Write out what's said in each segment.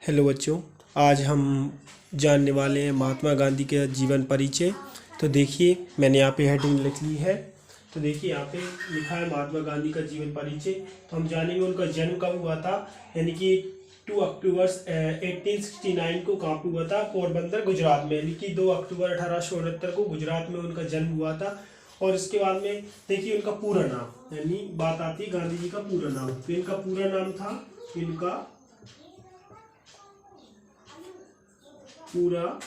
Hello बच्चों, आज हम जानने वाले हैं महात्मा गांधी के जीवन परिचय। तो देखिए, मैंने यहाँ पे हेडिंग लिख ली है। तो देखिए, यहाँ पे लिखा है महात्मा गांधी का जीवन परिचय। तो हम जानेंगे उनका जन्म कब हुआ था, यानी कि 2 अक्टूबर 1869 को कहाँ पे हुआ था, पोरबंदर गुजरात में, यानी कि 2 अक्टूबर 1869 को गुजरात में उनका जन्म हुआ था। और इसके बाद में देखिए उनका पूरा नाम, यानी बात आती है गांधी जी का पूरा नाम। तो इनका पूरा नाम था, इनका पूरा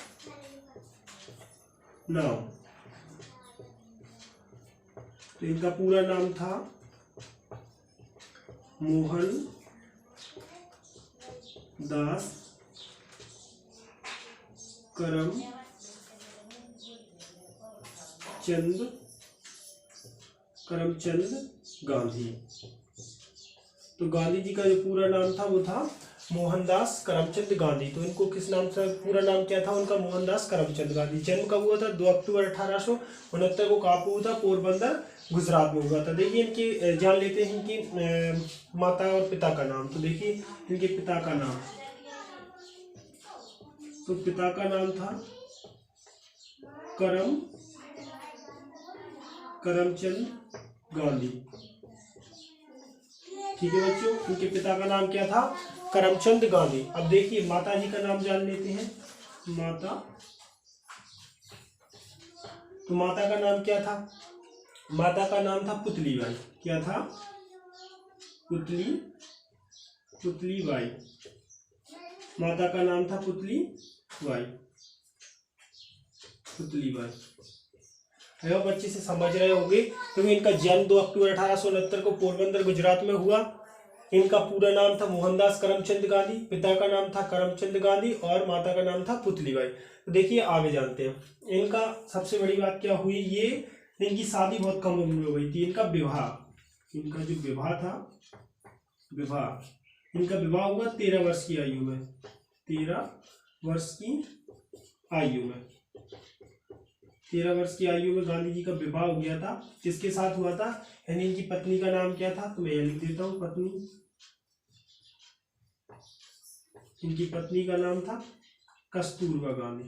नाम, तो इनका पूरा नाम था मोहन दास करमचंद गांधी। तो गांधी जी का जो पूरा नाम था वो था मोहनदास करमचंद गांधी। तो इनको किस नाम से, पूरा नाम क्या था उनका, मोहनदास करमचंद गांधी। जन्म कब हुआ था, 2 अक्टूबर 1869 को कहाँ हुआ था, पोरबंदर गुजरात में हुआ था। देखिए इनकी जान लेते हैं इनकी माता और पिता का नाम। तो देखिए इनके पिता का नाम, तो पिता का नाम था करमचंद गांधी। ठीक है बच्चों, उनके पिता का नाम क्या था, करमचंद गांधी। अब देखिए माता जी का नाम जान लेते हैं। तो माता का नाम क्या था, माता का नाम था पुतली बाई। क्या था, पुतली बाई। माता का नाम था पुतली बाई। है बच्चे से समझ रहे होंगे, क्योंकि इनका जन्म 2 अक्टूबर 1869 को पोरबंदर गुजरात में हुआ। इनका पूरा नाम था मोहनदास करमचंद गांधी, पिता का नाम था करमचंद गांधी और माता का नाम था पुतलीबाई। तो देखिए आगे जानते हैं। इनका सबसे बड़ी बात क्या हुई, ये इनकी शादी बहुत कम उम्र में हुई थी। इनका इनका जो विवाह था, इनका विवाह हुआ 13 वर्ष की आयु में। 13 वर्ष की आयु में, 13 वर्ष की आयु में गांधी जी का विवाह हो गया था। किसके साथ हुआ था, यानी इनकी पत्नी का नाम क्या था, तो मैं लिख देता हूँ पत्नी। इनकी पत्नी का नाम था कस्तूरबा गांधी।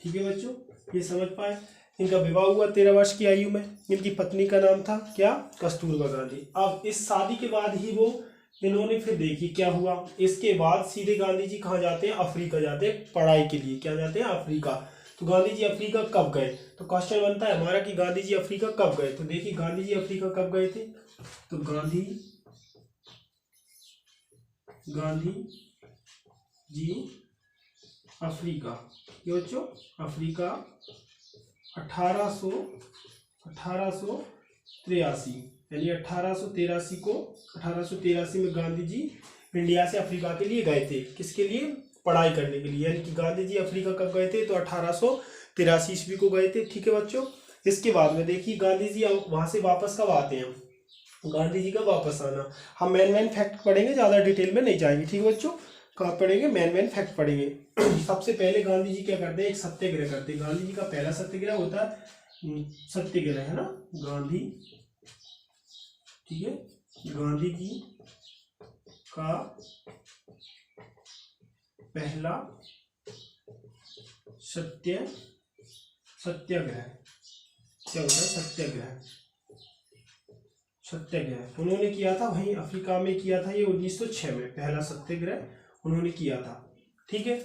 ठीक है बच्चों, ये समझ पाए। इनका विवाह हुआ 13 वर्ष की आयु में। इनकी पत्नी का नाम था क्या, कस्तूरबा गांधी। अब इस शादी के बाद ही वो इन्होंने फिर देखी क्या हुआ, इसके बाद सीधे गांधी जी कहाँ जाते हैं, अफ्रीका जाते हैं पढ़ाई के लिए। क्या जाते हैं, अफ्रीका। तो गांधी जी अफ्रीका कब गए, तो क्वेश्चन बनता है हमारा कि गांधी जी अफ्रीका कब गए। तो देखिए गांधी जी अफ्रीका कब गए थे, तो गांधी जी अफ्रीका, ये बच्चों अफ्रीका 1883, यानी 1883 में गांधी जी इंडिया से अफ्रीका के लिए गए थे। किसके लिए, पढ़ाई करने के लिए। यानी कि गांधी जी अफ्रीका कब गए थे, तो 1883 ईस्वी को गए थे। ठीक है बच्चों, इसके बाद में देखिए गांधी जी वहां से वापस कब आते हैं, गांधी जी का वापस आना। हम मेन फैक्ट पढ़ेंगे, ज्यादा डिटेल में नहीं जाएंगे। ठीक है बच्चों, कहाँ पढ़ेंगे, मेन फैक्ट पढ़ेंगे। सबसे पहले गांधी जी क्या करते हैं, एक सत्याग्रह करते हैं। गांधी जी का पहला सत्याग्रह होता है सत्याग्रह, है ना, गांधी, ठीक है, गांधी जी का पहला सत्याग्रह क्या होता है, सत्याग्रह उन्होंने किया था, वहीं अफ्रीका में किया था। ये 1906 में पहला सत्याग्रह उन्होंने किया था। ठीक है,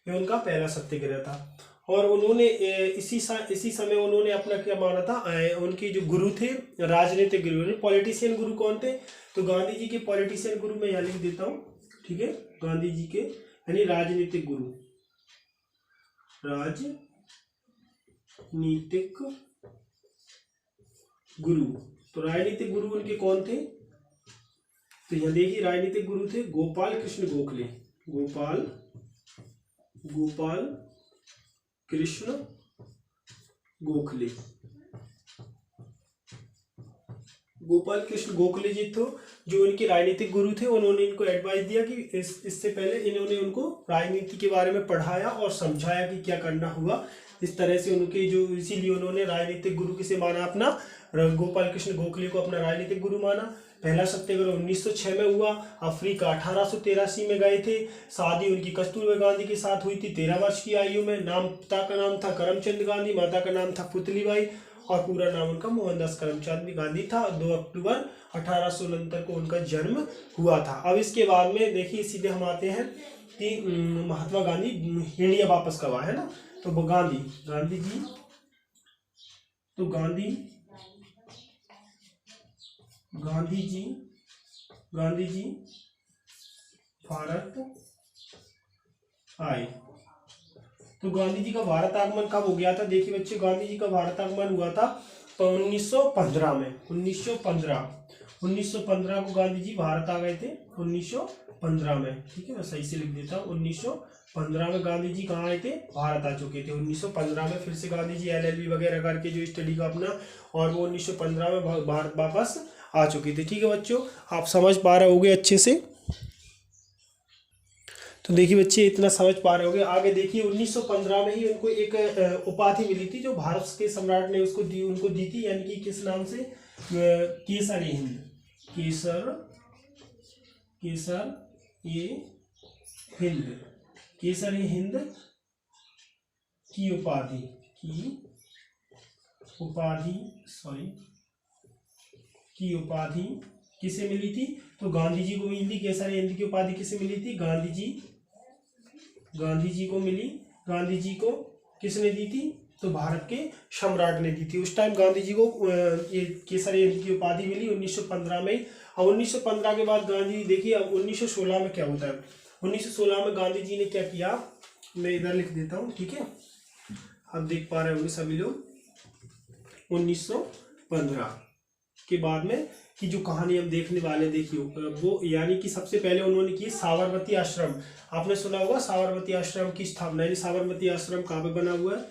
ये उनका पहला सत्याग्रह था। और उन्होंने इसी समय उन्होंने अपना क्या माना था, उनके जो गुरु थे, राजनीतिक गुरु, पॉलिटिशियन गुरु कौन थे, तो गांधी जी के पॉलिटिशियन गुरु मैं यहाँ लिख देता हूँ। ठीक है, गांधी जी के यानी राजनीतिक गुरु। तो राजनीतिक गुरु उनके कौन थे, तो यहाँ देखिए राजनीतिक गुरु थे गोपाल कृष्ण गोखले। गोपाल कृष्ण गोखले जी तो जो इनके राजनीतिक गुरु थे, उन्होंने इनको एडवाइस दिया कि इससे पहले इन्होंने उनको राजनीति के बारे में पढ़ाया और समझाया कि क्या करना हुआ, इस तरह से उनके जो, इसीलिए उन्होंने राजनीतिक गुरु किसे माना अपना, गोपाल कृष्ण गोखले को अपना राजनीतिक गुरु माना। पहला सत्याग्रह 1906 में हुआ। अफ्रीका 1883 में गए थे। शादी उनकी कस्तूरबा गांधी के साथ हुई थी 13 वर्ष की आयु में। पिता का नाम था करमचंद गांधी, माता का नाम था पुतलीबाई और पूरा नाम उनका मोहनदास करमचंद गांधी था। 2 अक्टूबर 1869 को उनका जन्म हुआ था। अब इसके बाद में देखिए सीधे हम आते हैं कि महात्मा गांधी इंडिया वापस कब आए, है ना। तो वो गांधी जी भारत आए। तो गांधी जी का भारत आगमन कब हो गया था? देखिए बच्चे, गांधी जी का भारत आगमन हुआ था 1915 में। 1915 को गांधी जी भारत आ गए थे, 1915 में। ठीक है, मैं सही से लिख देता हूँ। 1915 में गांधी जी कहाँ आए थे? भारत आ चुके थे। 1915 में फिर से गांधी जी LLB वगैरह करके जो स्टडी का अपना, और वो 1915 में भारत वापस आ चुके थे। ठीक है बच्चों, आप समझ पा रहे होगे अच्छे से। तो देखिए बच्चे, इतना समझ पा रहे होगे। आगे देखिए, 1915 में ही उनको एक उपाधि मिली थी जो भारत के सम्राट ने उनको दी थी, यानी कि किस नाम से? केसर-ए हिंद। केसर-ए-हिंद की उपाधि किसे मिली थी? तो गांधी जी को मिली थी। केसर-ए-हिंद की उपाधि किसे मिली थी? गांधी जी को मिली। गांधी जी को किसने दी थी? तो भारत के सम्राट ने दी थी। उस टाइम गांधी जी को ये केसर-ए-हिंद की उपाधि मिली 1915 में। और 1915 के बाद गांधी, देखिए अब 1916 में क्या होता है। 1916 में गांधी जी ने क्या किया, मैं इधर लिख देता हूँ। ठीक है, आप देख पा रहे होंगे सभी लोग। 1915 के बाद में की जो कहानी हम देखने वाले, देखिए वो, यानी कि सबसे पहले उन्होंने की साबरमती आश्रम। आपने सुना होगा साबरमती आश्रम की स्थापना। यानी साबरमती आश्रम कहाँ पे बना हुआ है?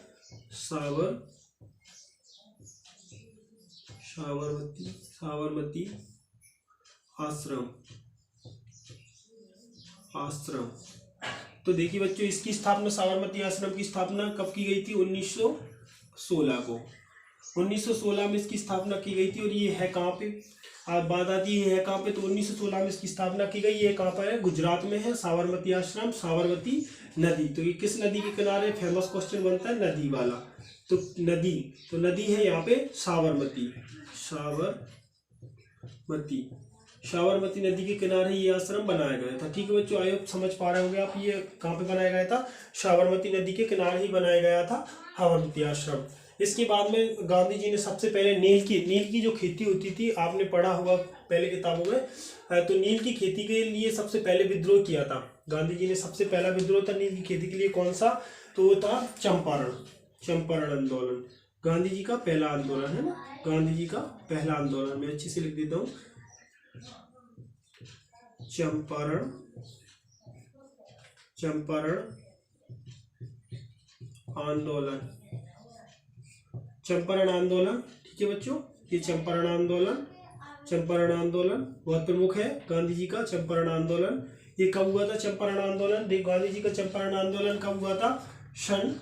साबरमती आश्रम। तो देखिए बच्चों, इसकी स्थापना, साबरमती आश्रम की स्थापना कब की गई थी? 1916 को। 1916 में इसकी स्थापना की गई थी। और ये है कहाँ पे? आप बात आती है कहाँ पे? तो 1916 में इसकी स्थापना की गई। ये कहाँ पर है? गुजरात में है साबरमती आश्रम। साबरमती नदी, तो ये किस नदी के किनारे? फेमस क्वेश्चन बनता है नदी वाला। तो नदी है यहाँ पे साबरमती नदी के किनारे ये आश्रम बनाया गया था। ठीक है बच्चों, आयोग समझ पा रहे होंगे आप। ये कहाँ पे बनाया गया था? साबरमती नदी के किनारे ही बनाया गया था साबरमती आश्रम। इसके बाद में गांधी जी ने सबसे पहले नील की जो खेती होती थी, आपने पढ़ा होगा पहले किताबों में। तो नील की खेती के लिए सबसे पहले विद्रोह किया था गांधी जी ने। सबसे पहला विद्रोह था नील की खेती के लिए, कौन सा? तो वो था चंपारण आंदोलन। गांधी जी का पहला आंदोलन है ना, गांधी जी का पहला आंदोलन। मैं अच्छे से लिख देता हूँ, चंपारण आंदोलन। ठीक है बच्चों, ये चंपारण आंदोलन बहुत प्रमुख है गांधी जी का। चंपारण आंदोलन ये कब हुआ था? चंपारण आंदोलन, देख गांधी जी का चंपारण आंदोलन कब हुआ था? सन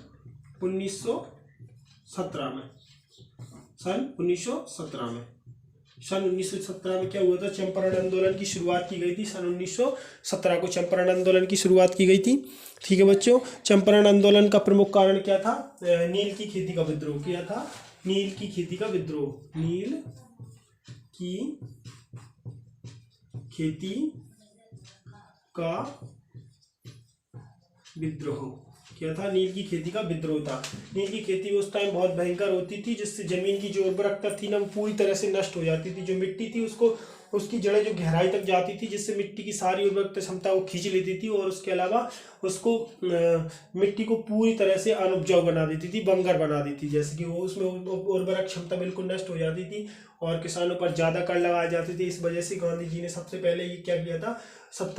1917 में। सन 1917 में क्या हुआ था? चंपारण आंदोलन की शुरुआत की गई थी। सन 1917 को चंपारण आंदोलन की शुरुआत की गई थी। ठीक है बच्चों, चंपारण आंदोलन का प्रमुख कारण क्या था? नील की खेती का विद्रोह। क्या था? नील की खेती का विद्रोह। क्या था? नील की खेती का विद्रोह था। नील की खेती उस टाइम बहुत भयंकर होती थी, जिससे जमीन की जो उर्वरकता थी ना, वो पूरी तरह से नष्ट हो जाती थी। जो मिट्टी थी उसकी जड़ें जो गहराई तक जाती थी, जिससे मिट्टी की सारी उर्वरकता क्षमता वो खींच लेती थी। और उसके अलावा उसको मिट्टी को पूरी तरह से अनुपजाऊ बना देती थी, बंजर बना देती थी। जैसे कि वो उसमें उर्वरक क्षमता बिल्कुल नष्ट हो जाती थी और किसानों पर ज़्यादा कर लगाए जाते थे। इस वजह से गांधी जी ने सबसे पहले ये क्या किया था?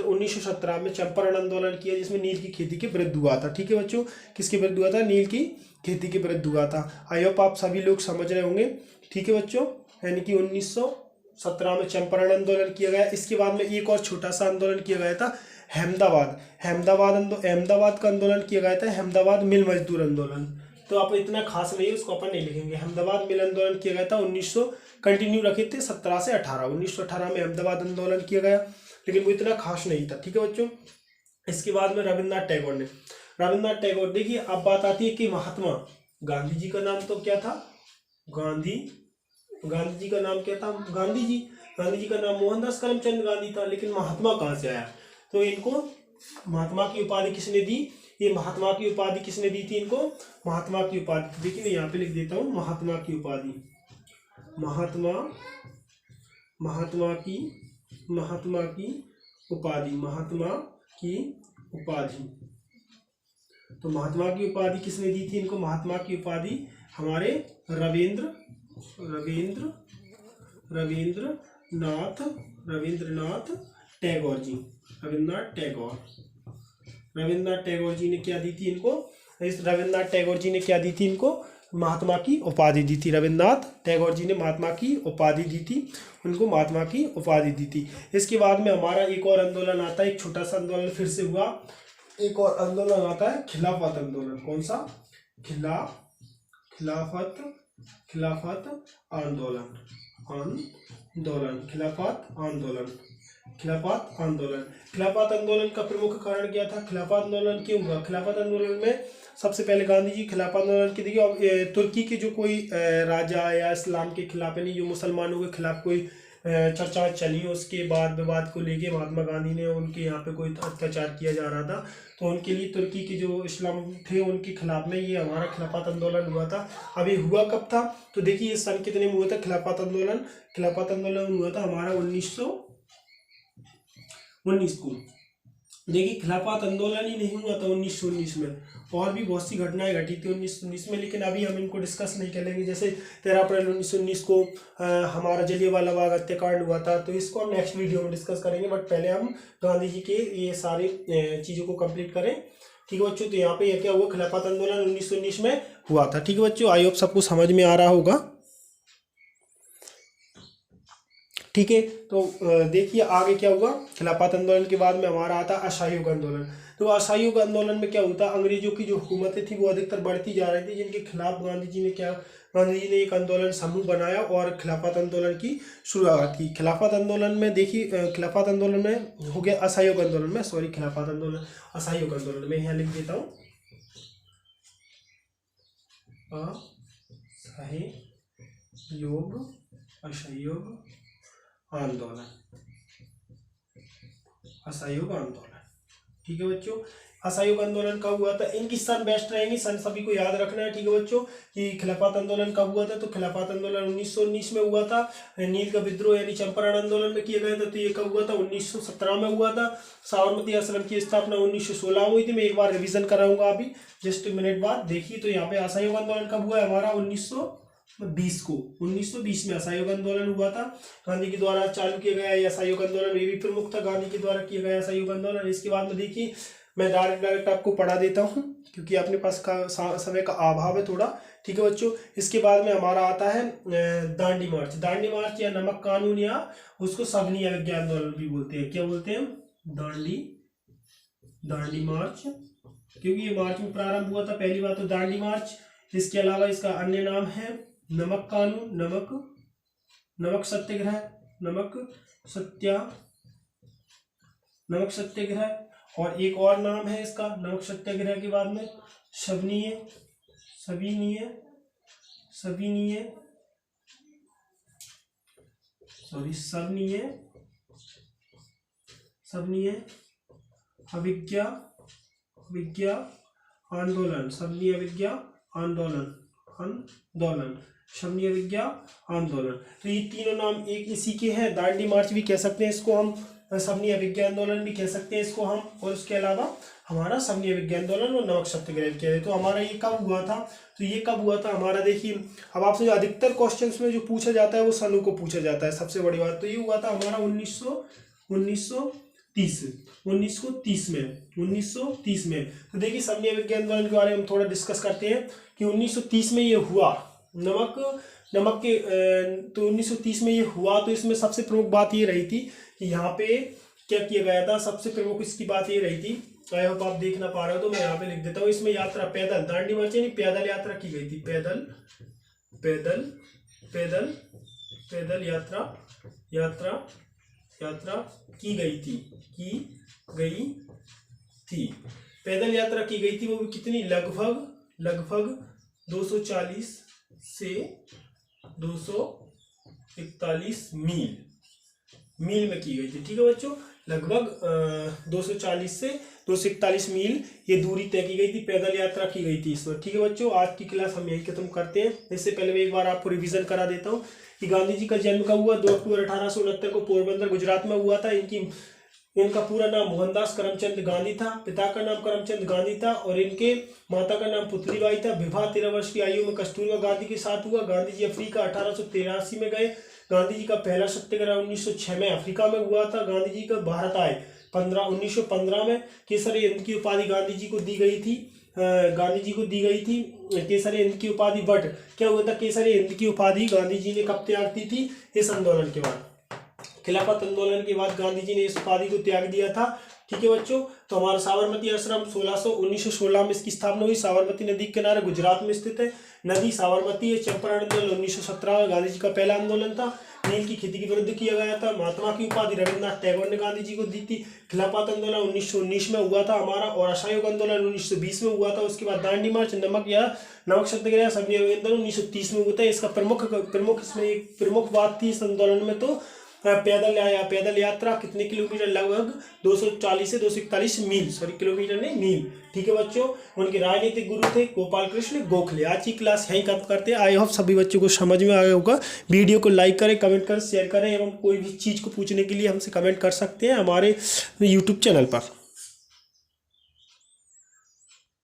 1917 में चंपारण आंदोलन किया, जिसमें नील की खेती के विरुद्ध हुआ था। ठीक है बच्चों, किसके विरुद्ध हुआ था? नील की खेती के विरुद्ध हुआ था। आई होप आप सभी लोग समझ रहे होंगे। ठीक है बच्चों, यानी कि 1917 में चंपारण आंदोलन किया गया। इसके बाद में एक और छोटा सा आंदोलन किया गया था, अहमदाबाद का आंदोलन किया गया था। अहमदाबाद मिल मजदूर आंदोलन। तो आप इतना खास नहीं है, उसको अपन नहीं लिखेंगे। अहमदाबाद मिल आंदोलन किया गया था 1900, कंटिन्यू रखे थे 17 से 18, 1918 में अहमदाबाद आंदोलन किया गया, लेकिन वो इतना खास नहीं था। ठीक है बच्चों। इसके बाद में रविन्द्रनाथ टैगोर ने, रविन्द्रनाथ टैगोर, देखिए अब बात आती है कि महात्मा गांधी जी का नाम तो क्या था, गांधी जी का नाम क्या था, गांधी जी का नाम मोहनदास करमचंद गांधी था, लेकिन महात्मा कहाँ से आया? तो इनको महात्मा की उपाधि किसने दी? ये महात्मा की उपाधि किसने दी थी इनको? महात्मा की उपाधि, देखिए मैं यहाँ पे लिख देता हूँ महात्मा की उपाधि, महात्मा की उपाधि। तो महात्मा की उपाधि किसने दी थी इनको? महात्मा की उपाधि हमारे रविंद्रनाथ टैगोर जी, रविंद्रनाथ टैगोर जी ने क्या दी थी इनको? इस रविंद्रनाथ टैगोर जी ने क्या दी थी इनको? महात्मा की उपाधि दी थी। रविंद्रनाथ टैगोर जी ने महात्मा की उपाधि दी थी, उनको महात्मा की उपाधि दी थी। इसके बाद में हमारा एक और आंदोलन आता है, एक छोटा सा आंदोलन फिर से हुआ, एक और आंदोलन आता है खिलाफत आंदोलन। कौन सा? खिलाफत आंदोलन का प्रमुख कारण क्या था? खिलाफत आंदोलन क्यों हुआ? खिलाफत आंदोलन में सबसे पहले गांधी जी खिलाफत आंदोलन की, देखिए अब तुर्की के जो कोई राजा या इस्लाम के खिलाफ, यानी जो मुसलमानों के खिलाफ कोई चर्चा चली, उसके बाद विवाद को लेके महात्मा गांधी ने उनके यहाँ पे कोई अत्याचार किया जा रहा था, तो उनके लिए तुर्की के जो इस्लाम थे उनके खिलाफ में ये हमारा खिलाफत आंदोलन हुआ था। अब ये हुआ कब था? तो देखिए ये सन कितने में हुआ था खिलाफत आंदोलन हुआ था हमारा 1919 को। देखिए खिलाफत आंदोलन ही नहीं हुआ था 1919 में, और भी बहुत सी घटनाएं घटी थी 1919 में, लेकिन अभी हम इनको डिस्कस नहीं करेंगे। जैसे 13 अप्रैल 1919 को हमारा जलियांवाला बाग हत्याकांड हुआ था, तो इसको हम नेक्स्ट वीडियो में डिस्कस करेंगे, बट पहले हम गांधी जी के ये सारे चीज़ों को कंप्लीट करें। ठीक है बच्चों, तो यहाँ पे क्या हुआ? खिलाफत आंदोलन 1919 में हुआ था। ठीक है बच्चों, आई होप सबको समझ में आ रहा होगा। ठीक है, तो देखिए आगे क्या हुआ। खिलाफत आंदोलन के बाद में हमारा आता असहयोग आंदोलन। तो असहयोग आंदोलन में क्या होता? अंग्रेजों की जो हुकूमतें थी वो अधिकतर बढ़ती जा रही थी, जिनके खिलाफ गांधी जी ने एक आंदोलन समूह बनाया और खिलाफत आंदोलन की शुरुआत की। खिलाफत आंदोलन में देखिए, खिलाफत आंदोलन में हो गया असहयोग आंदोलन में, सॉरी खिलाफत आंदोलन असहयोग आंदोलन में यहाँ लिख देता हूँ असहयोग आंदोलन। ठीक है बच्चों, असहयोग आंदोलन कब हुआ था? इनकी सन बेस्ट रहेंगी, सन सभी को याद रखना है। ठीक है बच्चों, कि खिलाफत आंदोलन कब हुआ था? तो खिलाफत आंदोलन 1919 में हुआ था। नील का विद्रोह यानी चंपारण आंदोलन में किया गया था, तो ये कब हुआ था? 1917 में हुआ था। साबरमती आश्रम की स्थापना 1916 में हुई थी। मैं एक बार रिविजन कराऊंगा अभी जस्ट मिनट बाद। देखिए तो यहाँ पे असहयोग आंदोलन कब हुआ है हमारा? 1920 में असहयोग आंदोलन हुआ था, गांधी के द्वारा चालू किया गया। यह असहयोग आंदोलन ये भी प्रमुख था, गांधी के द्वारा किया गया असहयोग आंदोलन। इसके बाद में देखिए मैं डायरेक्ट आपको पढ़ा देता हूँ, क्योंकि अपने पास का समय का अभाव है थोड़ा। ठीक है बच्चों, इसके बाद में हमारा आता है दांडी मार्च या नमक कानून, या उसको सवनी अवज्ञा आंदोलन भी बोलते हैं। क्या बोलते हैं? दांडी मार्च, क्योंकि ये मार्च में प्रारंभ हुआ था। पहली बात तो दांडी मार्च, इसके अलावा इसका अन्य नाम है नमक कानून, नमक सत्याग्रह, और एक और नाम है इसका नमक सत्याग्रह के बाद में सवनीय अवज्ञा आंदोलन, सवनीय अवज्ञा आंदोलन। तो ये तीनों नाम एक इसी के हैं। दांडी मार्च भी कह सकते हैं इसको हम, सवनीय अवज्ञा आंदोलन भी कह सकते हैं इसको हम, और उसके अलावा हमारा सवनीय अवज्ञा आंदोलन और नमक सत्याग्रह कह रहे। तो हमारा ये कब हुआ था? तो ये कब हुआ था हमारा? देखिए अब आपसे जो अधिकतर क्वेश्चंस में जो पूछा जाता है वो सनों को पूछा जाता है। सबसे बड़ी बात तो ये हुआ था हमारा 1930 में। तो देखिए सवनीय अवज्ञा आंदोलन के बारे में हम थोड़ा डिस्कस करते हैं कि 1930 में ये हुआ। नमक के तो 1930 में ये हुआ, तो इसमें सबसे प्रमुख बात ये रही थी कि यहाँ पे क्या किया गया था। सबसे प्रमुख इसकी बात ये रही थी आई होप आप देख ना पा रहे हो तो मैं यहाँ पे लिख देता हूँ। इसमें यात्रा पैदल, दांडी मार्च नहीं, पैदल यात्रा की गई थी। पैदल पैदल पैदल पैदल यात्रा यात्रा यात्रा की गई थी, की गई थी। पैदल यात्रा की गई थी, वो भी कितनी, लगभग 240 से 241 मील में की गई थी। ठीक है बच्चों, लगभग 240 से 241 मील ये दूरी तय की गई थी, पैदल यात्रा की गई थी इसमें। ठीक है बच्चों, आज की क्लास हम यही खत्म करते हैं। इससे पहले मैं एक बार आपको रिवीजन करा देता हूँ कि गांधी जी का जन्म कब हुआ। 2 अक्टूबर 1869 को पोरबंदर गुजरात में हुआ था। इनका पूरा नाम मोहनदास करमचंद गांधी था, पिता का नाम करमचंद गांधी था और इनके माता का नाम पुतलीबाई था। विवाह 13 वर्ष की आयु में कस्तूरबा गांधी के साथ हुआ। गांधी जी अफ्रीका 1883 में गए। गांधी जी का पहला सत्याग्रह 1906 में अफ्रीका में हुआ था। गांधी जी का भारत आए 1915 में। केसरी हिंद की उपाधि गांधी जी को दी गई थी। केसरी हिंद की उपाधि, बट क्या हुआ था, केसरी हिंद की उपाधि गांधी जी ने कब त्याग दी थी, इस आंदोलन के बाद, खिलाफत आंदोलन के बाद गांधी जी ने इस उपाधि को त्याग दिया था। ठीक है बच्चों, तो हमारा साबरमती आश्रम 1916 में इसकी स्थापना हुई। साबरमती नदी के किनारे गुजरात में स्थित है। नदी साबरमती है। चंपारण आंदोलन 1917 में गांधी जी का पहला आंदोलन था। नील की खेती के विरुद्ध किया गया था। महात्मा की उपाधि रविन्द्रनाथ टैगोर ने गांधी जी को दी थी। खिलाफत आंदोलन 1919 में हुआ था हमारा, और असहयोग आंदोलन 1920 में हुआ था। उसके बाद दांडी मार्च, नमक सत्याग्रह, सविनय आंदोलन 1930 में हुआ था। इसका इसमें एक प्रमुख बात थी इस आंदोलन में, तो पैदल यात्रा कितने किलोमीटर, लगभग 240 से 241 मील, सॉरी किलोमीटर नहीं, मील। ठीक है बच्चों, उनके राजनीतिक गुरु थे गोपाल कृष्ण गोखले। आज की क्लास यहीं खत्म करते हैं। आई होप सभी बच्चों को समझ में आया होगा। वीडियो को लाइक करें, कमेंट करें, शेयर करें एवं कोई भी चीज़ को पूछने के लिए हमसे कमेंट कर सकते हैं हमारे यूट्यूब चैनल पर।